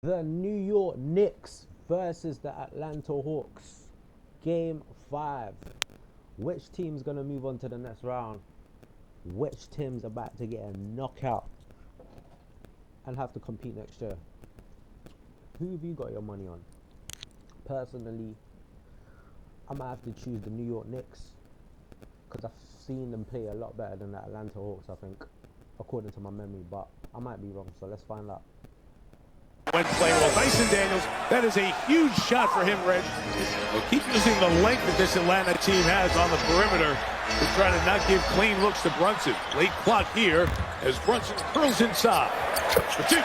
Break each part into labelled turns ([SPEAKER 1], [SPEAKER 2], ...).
[SPEAKER 1] The New York Knicks versus the Atlanta Hawks. Game 5. Which team's going to move on to the next round? Which team's about to get a knockout and have to compete next year? Who have you got your money on? Personally, I might have to choose the New York Knicks because I've seen them play a lot better than the Atlanta Hawks, I think, according to my memory, but I might be wrong, so let's find out.
[SPEAKER 2] When playing well, Dyson Daniels, that is a huge shot for him, Reg. They'll keep using the length that this Atlanta team has on the perimeter to try to not give clean looks to Brunson. Late clock here as Brunson curls inside. For two.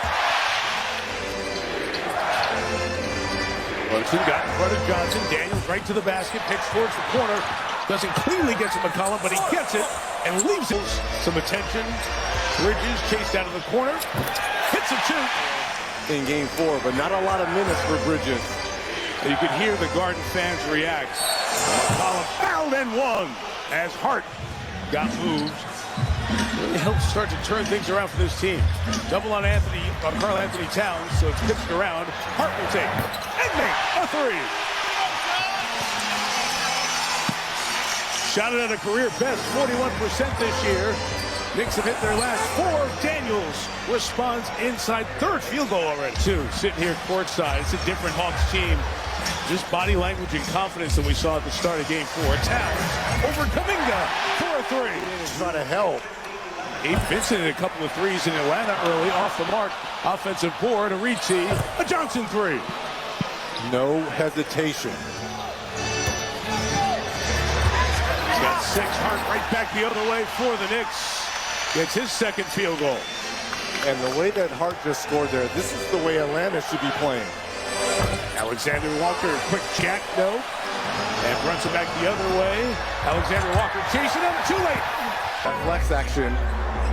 [SPEAKER 2] Brunson got in front of Johnson. Daniels right to the basket, picks towards the corner. Doesn't cleanly get to McCollum, but he gets it and leaves it. Some attention. Bridges chased out of the corner. Hits a two.
[SPEAKER 3] In game 4, but not a lot of minutes for Bridges.
[SPEAKER 2] You could hear the Garden fans react. McCollum fouled and won as Hart got moved. Really helped start to turn things around for this team. Double on Karl Anthony Towns, so it's pitched around. Hart will take and make a three. Shot it at a career best 41% this year. Knicks have hit their last 4. Daniels responds inside, third field goal already. Two, sitting here courtside. It's a different Hawks team. Just body language and confidence that we saw at the start of game 4. Towns over Kuminga for a three.
[SPEAKER 3] Try to help.
[SPEAKER 2] Abe Vincent hit a couple of threes in Atlanta early, off the mark. Offensive board, a retee, a Johnson three.
[SPEAKER 3] No hesitation.
[SPEAKER 2] He's got 6. Hart right back the other way for the Knicks. Gets his second field goal.
[SPEAKER 3] And the way that Hart just scored there, this is the way Atlanta should be playing.
[SPEAKER 2] Alexander Walker, quick jack, no. And Brunson back the other way. Alexander Walker chasing him, too late.
[SPEAKER 3] That flex action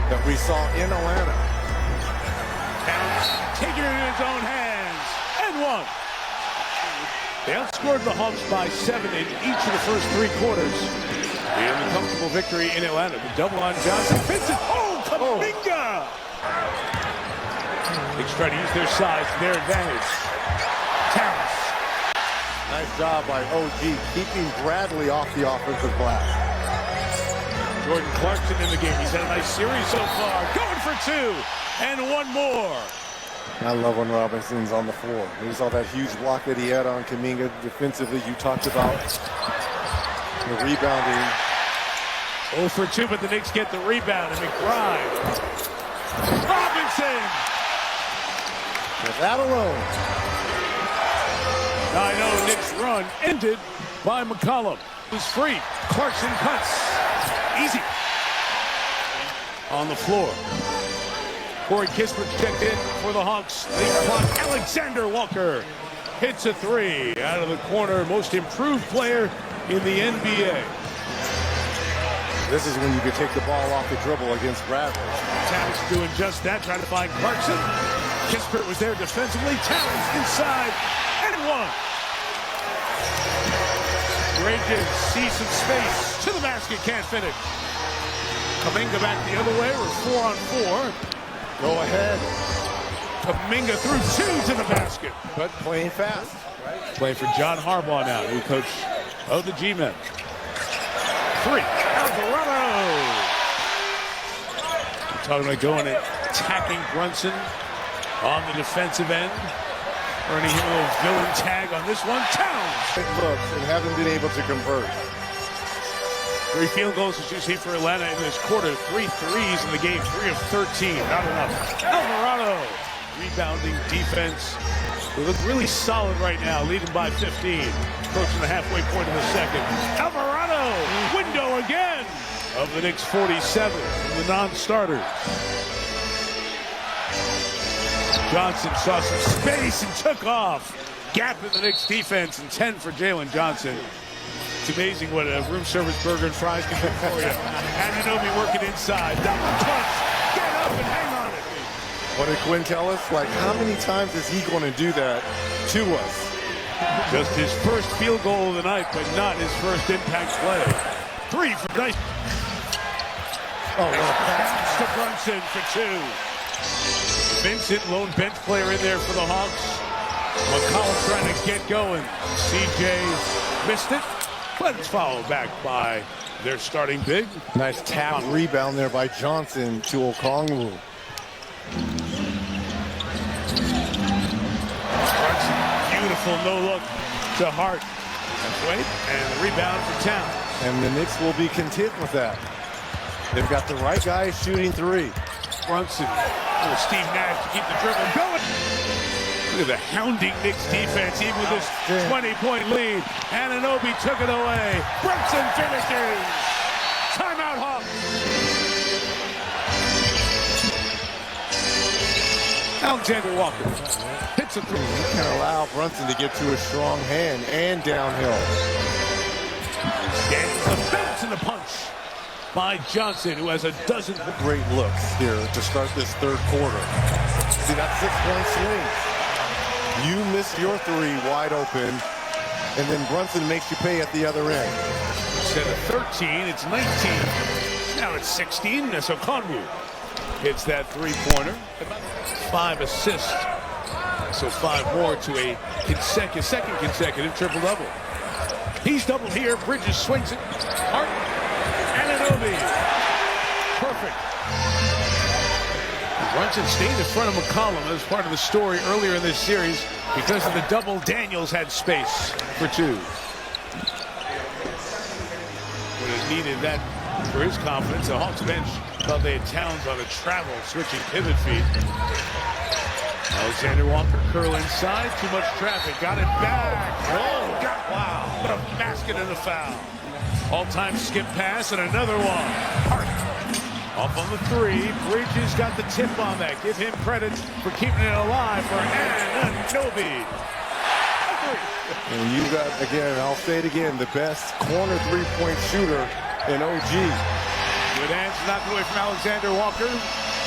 [SPEAKER 3] that we saw in Atlanta.
[SPEAKER 2] Towns taking it in his own hands, and one. They outscored the Hawks by 7 in each of the first 3 quarters. And a comfortable victory in Atlanta. The double on Johnson. Vincent. Oh, Kuminga! Knicks try to use their size to their advantage. Towns.
[SPEAKER 3] Nice job by OG keeping Bradley off the offensive glass.
[SPEAKER 2] Jordan Clarkson in the game. He's had a nice series so far. Going for 2. And one more.
[SPEAKER 3] I love when Robinson's on the floor. We saw that huge block that he had on Kuminga defensively. You talked about the rebounding.
[SPEAKER 2] 0 for 2, but the Knicks get the rebound. And McBride. Robinson!
[SPEAKER 3] With that alone.
[SPEAKER 2] 9-0 Knicks run ended by McCollum. He's free. Clarkson cuts. Easy. On the floor. Corey Kispert checked in for the Hawks. Late clock. Alexander Walker hits a 3 out of the corner. Most improved player in the NBA.
[SPEAKER 3] This is when you could take the ball off the dribble against Bradley.
[SPEAKER 2] Towns doing just that, trying to find Clarkson. Kispert was there defensively. Towns inside and one. Bridges sees some space to the basket, can't finish. Kuminga back the other way. We're 4 on 4.
[SPEAKER 3] Go ahead.
[SPEAKER 2] Kuminga threw 2 to the basket.
[SPEAKER 3] But playing fast.
[SPEAKER 2] Playing for John Harbaugh now, new coach of the G-Men. 3. Alvarado. We're talking about going and attacking Brunson on the defensive end. Earning him a little villain tag on this one. Towns.
[SPEAKER 3] Big looks and haven't been able to convert.
[SPEAKER 2] 3 field goals as you see for Atlanta in this quarter. 3 threes in the game. 3 of 13. Not enough. Alvarado. Rebounding defense. They look really solid right now, leading by 15. Approaching the halfway point of the second. Alvarado. Window again of the Knicks 47 from the non-starters. Johnson saw some space and took off. Gap in the Knicks defense and 10 for Jalen Johnson. It's amazing what a room service burger and fries can do for you. Anunoby working inside. Double touch. Get up and hang on it.
[SPEAKER 3] What did Quinn tell us? Like, how many times is he going to do that to us?
[SPEAKER 2] Just his first field goal of the night, but not his first impact play. 3 for nice. Oh, pass to Brunson for 2. Vincent, lone bench player in there for the Hawks. McCollum trying to get going. CJ missed it, but it's followed back by their starting big.
[SPEAKER 3] Nice tap rebound there by Johnson to Okongwu.
[SPEAKER 2] Beautiful no-look to Hart. That's right, and the rebound for Towns.
[SPEAKER 3] And the Knicks will be content with that. They've got the right guy shooting three.
[SPEAKER 2] Brunson. Oh, Steve Nash to keep the dribble going. Look at the hounding Knicks defense, even with this 20-point lead. Anunoby took it away. Brunson finishes. Timeout, Hawks. Alexander Walker hits a three.
[SPEAKER 3] He can allow Brunson to get to a strong hand and downhill.
[SPEAKER 2] Daniels a bounce and a punch by Johnson, who has a dozen
[SPEAKER 3] great looks here to start this third quarter. See that 6-point swing. You missed your three wide open, and then Brunson makes you pay at the other end.
[SPEAKER 2] Instead of 13, it's 19. Now it's 16. That's Okongwu. Hits that three-pointer. 5 assists. So 5 more to a second consecutive triple-double. He's doubled here. Bridges swings it. Hart. Anunoby. Perfect. Brunson stayed in front of McCollum as part of the story earlier in this series because of the double. Daniels had space for 2. Would have needed that for his confidence. The Hawks bench thought they had Towns on a travel, switching pivot feed. Alexander Walker curl inside. Too much traffic. Got it back. Oh, wow. What a basket and a foul. All-time skip pass and another one. Hart off on the 3. Bridges got the tip on that. Give him credit for keeping it alive for Anunoby.
[SPEAKER 3] And you got, again, I'll say it again, the best corner three-point shooter in OG.
[SPEAKER 2] Good hands knocked away from Alexander Walker,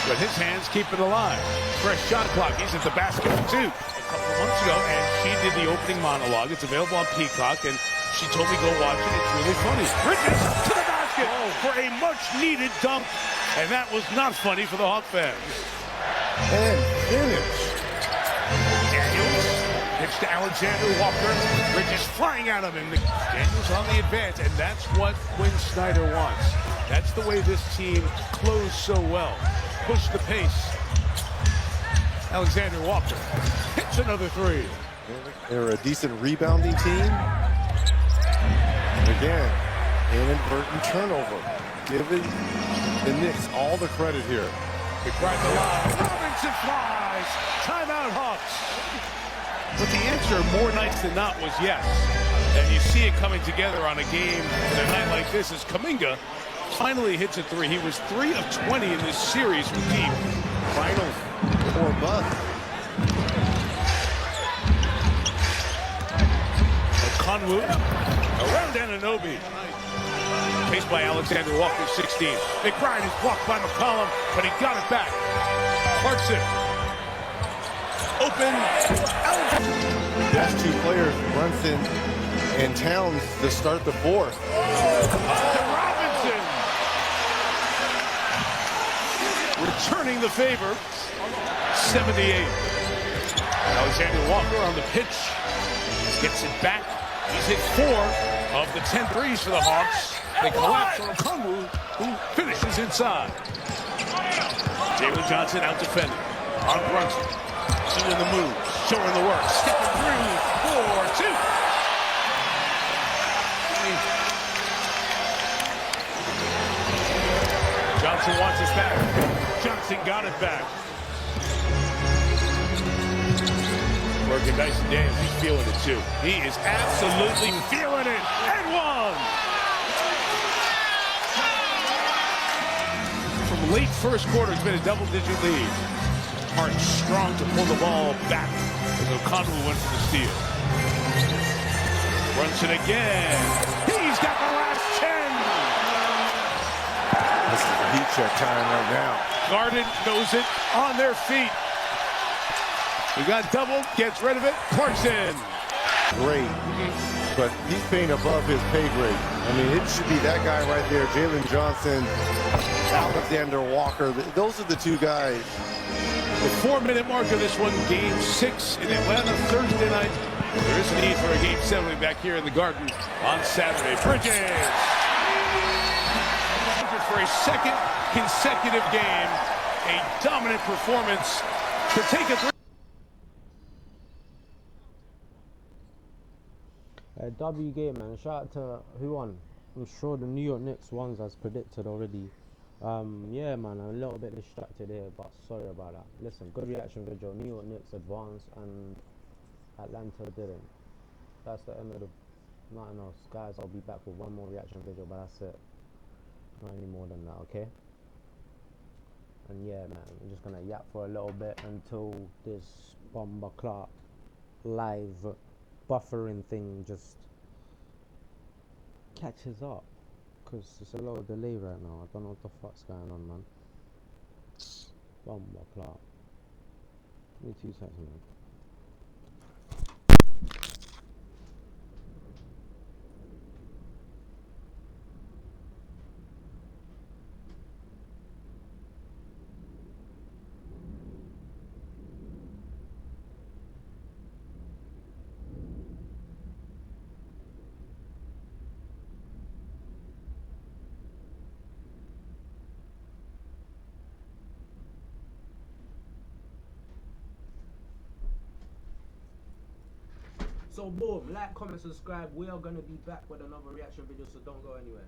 [SPEAKER 2] but his hands keep it alive. Fresh shot clock. He's at the basket for 2. A couple of months ago, and she did the opening monologue. It's available on Peacock, and she told me go watch it. It's really funny. Bridges to the basket for a much-needed dunk, and that was not funny for the Hawk fans.
[SPEAKER 3] And finish.
[SPEAKER 2] Daniels pitch to Alexander Walker. Bridges flying at him, and Daniels on the advance, and that's what Quinn Snyder wants. That's the way this team closed so well. Push the pace. Alexander Walker hits another 3.
[SPEAKER 3] They're a decent rebounding team. And again, inadvertent turnover. Giving the Knicks all the credit here.
[SPEAKER 2] They cried the line. Robinson flies. Timeout, Hawks. But the answer more nights than not was yes. And you see it coming together on a game in a night like this as Kuminga finally hits a 3. He was 3 of 20 in this series from deep.
[SPEAKER 3] Finals or bust.
[SPEAKER 2] Okongwu around Anunoby. Paced by Alexander Walker, 16. McBride is blocked by McCollum, but he got it back. Clarkson. Open.
[SPEAKER 3] Best 2 players, Brunson and Towns, to start the 4th.
[SPEAKER 2] Robinson. Returning the favor. 78. Alexander Walker on the pitch. Gets it back. He's hit 4 of the 10 threes for the Hawks. They collapse on Okongwu, who finishes inside. Jalen Johnson out defending. On Brunson. Doing the move. Showing the work. Stepping through. 4-2. Johnson wants it back. Johnson got it back. Working nice and damn. He's feeling it too. He is absolutely feeling it. And 1. From late first quarter, it's been a double-digit lead. Hart strong to pull the ball back as Okongwu went for the steal. Brunson again. He's got the last 10.
[SPEAKER 3] This is a heat check time right now.
[SPEAKER 2] Garden knows it on their feet. We got double, gets rid of it. Clarkson.
[SPEAKER 3] Great, but he's paying above his pay grade. I mean, it should be that guy right there, Jalen Johnson, Alexander Walker. Those are the 2 guys
[SPEAKER 2] The 4-minute mark of this one, Game 6 in Atlanta Thursday night. There is a need for a Game 7 back here in the Garden on Saturday. Bridges! For a second consecutive game, a dominant performance to take a
[SPEAKER 1] W game, man. Shout out to who won. I'm sure the New York Knicks won as predicted already. Yeah, man, I'm a little bit distracted here, but sorry about that. Listen, good reaction video. New York Knicks advanced and Atlanta didn't. That's the end of the nothing else. Guys, I'll be back with one more reaction video, but that's it. Not any more than that, okay? And yeah, man, I'm just gonna yap for a little bit until this Bomber Clark live buffering thing just catches up, because it's a little delay right now. I don't know what the fuck's going on, man. Bomber Clark. Give me 2 seconds, man. So boom, like, comment, subscribe. We are gonna be back with another reaction video, so don't go anywhere.